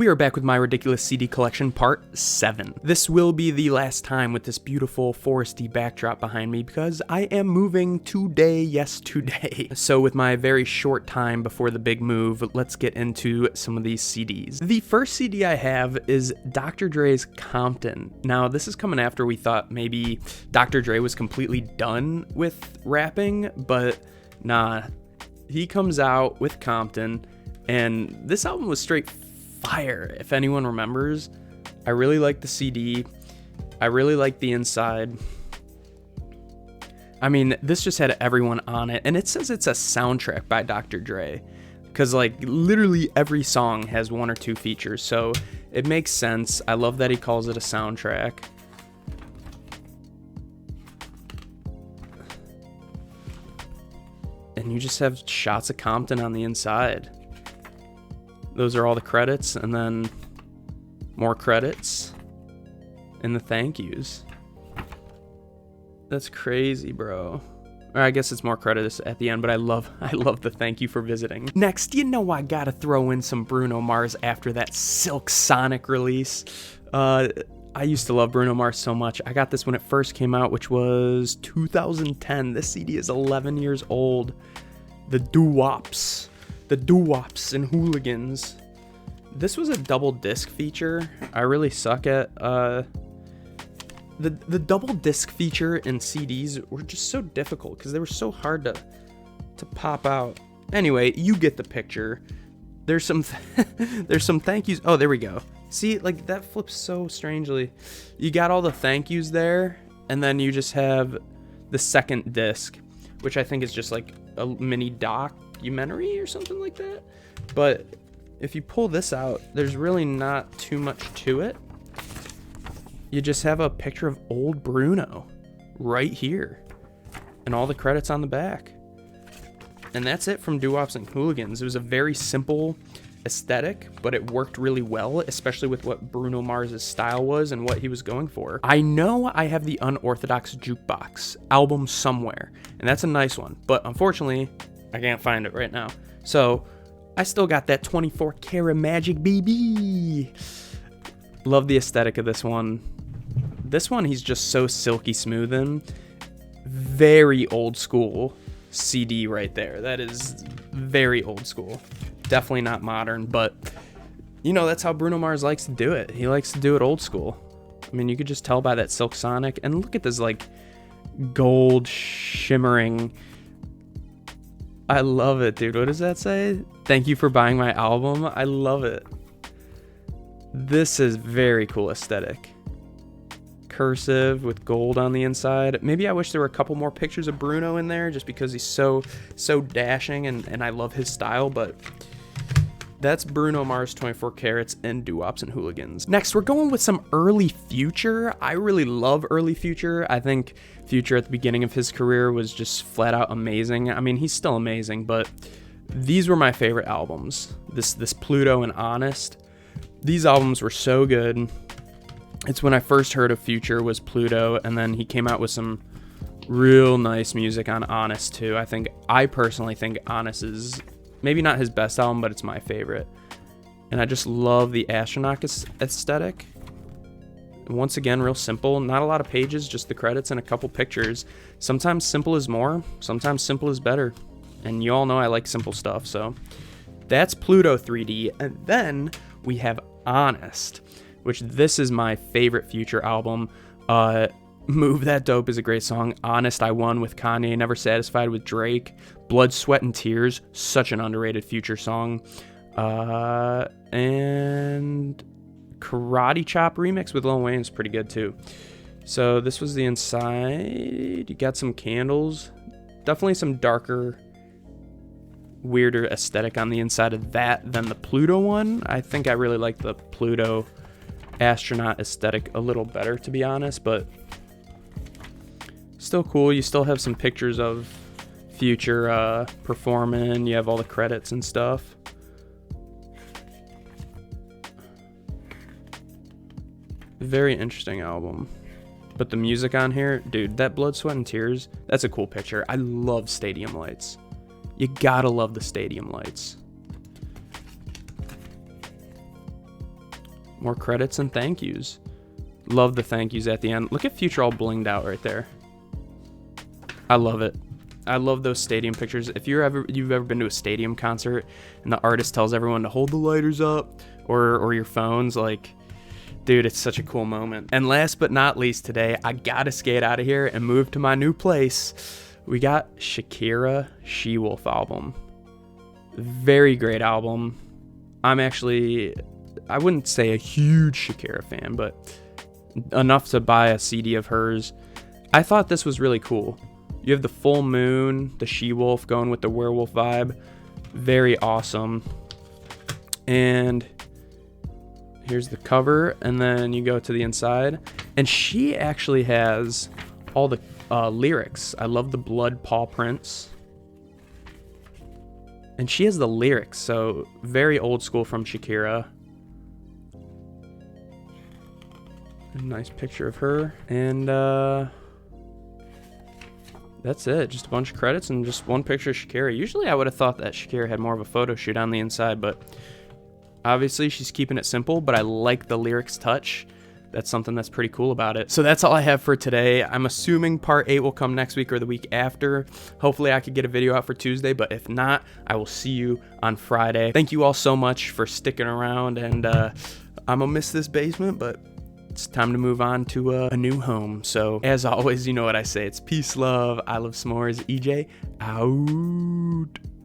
We are back with my ridiculous CD collection part 7. This will be the last time with this beautiful foresty backdrop behind me because I am moving today, yes today. So with my very short time before the big move, let's get into some of these CDs. The first CD I have is Dr. Dre's Compton. Now this is coming after we thought maybe Dr. Dre was completely done with rapping, but nah, he comes out with Compton and this album was straight fire, if anyone remembers. I really like the CD. I really like the inside. I mean, this just had everyone on it, and it says it's a soundtrack by Dr. Dre, because like literally every song has one or two features, so it makes sense. I love that he calls it a soundtrack. And you just have shots of Compton on the inside. Those are all the credits, and then more credits and the thank yous. That's crazy, bro. Or I guess it's more credits at the end, but I love the thank you for visiting. Next, you know I gotta throw in some Bruno Mars after that Silk Sonic release. I used to love Bruno Mars so much. I got this when it first came out, which was 2010. This CD is 11 years old. The Doo-Wops. The Doo-Wops and Hooligans. This was a double disc feature. I really suck at the double disc feature in CDs were just so difficult because they were so hard to pop out. Anyway, you get the picture. There's some there's some thank yous. Oh, there we go. See, like that flips so strangely. You got all the thank yous there, and then you just have the second disc, which I think is just like a mini documentary or something like that. But if you pull this out, there's really not too much to it. You just have a picture of old Bruno right here and all the credits on the back. And that's it from Doo-Wops and Hooligans. It was a very simple aesthetic, but it worked really well, especially with what Bruno Mars' style was and what he was going for. I know I have the Unorthodox Jukebox album somewhere, and that's a nice one, but unfortunately, I can't find it right now. So I still got that 24 karat magic, BB. Love the aesthetic of this one. This one, he's just so silky smooth in. Very old school CD right there. That is very old school. Definitely not modern, but you know, that's how Bruno Mars likes to do it. He likes to do it old school. I mean, you could just tell by that Silk Sonic, and look at this like gold shimmering. I love it, dude. What does that say? Thank you for buying my album. I love it. This is very cool aesthetic. Cursive with gold on the inside. Maybe I wish there were a couple more pictures of Bruno in there just because he's so dashing and I love his style, but that's Bruno Mars 24 Carats and Doo-Wops and Hooligans. Next, we're going with some early Future. I really love early Future. I think Future at the beginning of his career was just flat out amazing. I mean, he's still amazing, but these were my favorite albums. This Pluto and Honest. These albums were so good. It's when I first heard of Future was Pluto, and then he came out with some real nice music on Honest too. I personally think Honest is maybe not his best album, but it's my favorite. And I just love the astronaut aesthetic. Once again, real simple. Not a lot of pages, just the credits and a couple pictures. Sometimes simple is more, sometimes simple is better. And you all know I like simple stuff, so that's Pluto 3D. And then we have Honest, which this is my favorite Future album. Move That Dope is a great song. Honest, I Won with Kanye. Never Satisfied with Drake. Blood, Sweat, and Tears, such an underrated Future song. And Karate Chop remix with Lil Wayne is pretty good too. So this was the inside. You got some candles. Definitely some darker, weirder aesthetic on the inside of that than the Pluto one. I think I really like the Pluto astronaut aesthetic a little better, to be honest, but still cool. You still have some pictures of Future performing. You have all the credits and stuff. Very interesting album. But the music on here, dude, that Blood, Sweat, and Tears, that's a cool picture. I love stadium lights. You gotta love the stadium lights. More credits and thank yous. Love the thank yous at the end. Look at Future all blinged out right there. I love it. I love those stadium pictures. If you've ever been to a stadium concert and the artist tells everyone to hold the lighters up or your phones, like, dude, it's such a cool moment. And last but not least today, I gotta skate out of here and move to my new place. We got Shakira She-Wolf album. Very great album. I'm actually, I wouldn't say a huge Shakira fan, but enough to buy a CD of hers. I thought this was really cool. You have the full moon, the she-wolf going with the werewolf vibe. Very awesome. And here's the cover, and then you go to the inside. And she actually has all the lyrics. I love the blood paw prints. And she has the lyrics, so very old school from Shakira. A nice picture of her. And that's it. Just a bunch of credits and just one picture of Shakira. Usually I would have thought that Shakira had more of a photo shoot on the inside, but obviously she's keeping it simple, but I like the lyrics touch. That's something that's pretty cool about it. So that's all I have for today. I'm assuming part 8 will come next week or the week after. Hopefully I could get a video out for Tuesday, but if not, I will see you on Friday. Thank you all so much for sticking around, and I'm gonna miss this basement, but it's time to move on to a new home. So as always, you know what I say. It's peace, love, I love s'mores, EJ, out.